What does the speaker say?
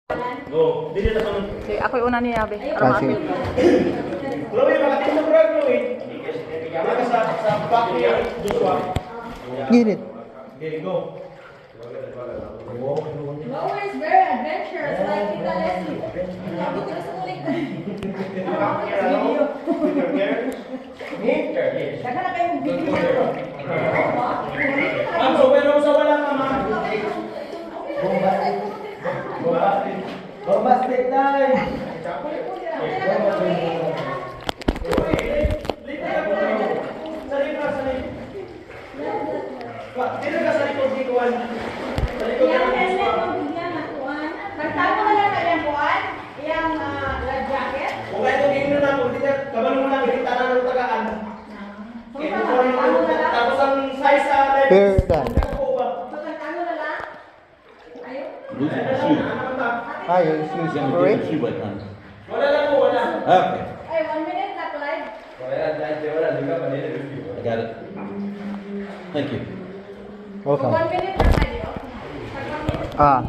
Go. Dili na sunod. Okay, ako yung una niya, be. Ah, sige. Chloe, makatin sa brag, Chloe. Kaya ka sa back niya, Joshua. Gilid. Okay, go. Lower is very adventurous, like Tita Leslie. Sabi ko sa ulit. Daga na kayong video. Ma'am, so pero sa wala ka, ma'am. Bombastic time! Dito ka sa likod ni Kuan. Sa likod Yang ni helmet Joshua. mo bigyan na kuan. Nagtamo na lang kayang kuan. Yang life jacket. Kung kaya itong game na nato, dito, kabalo mo lang, hindi tanan ng tagaan. So, nagtamo na lang. Tapos ang size sa left. Fair done. So, nagtamo na lang. Ayun. Losing the shoe. Ah, yung shoes. He's gonna Correct? get the shoe right now. Wala lang po, wala. Okay. Ay, 1 minute na live. I got it. Thank you. So, Welcome. 1 minute na kayo. Ah,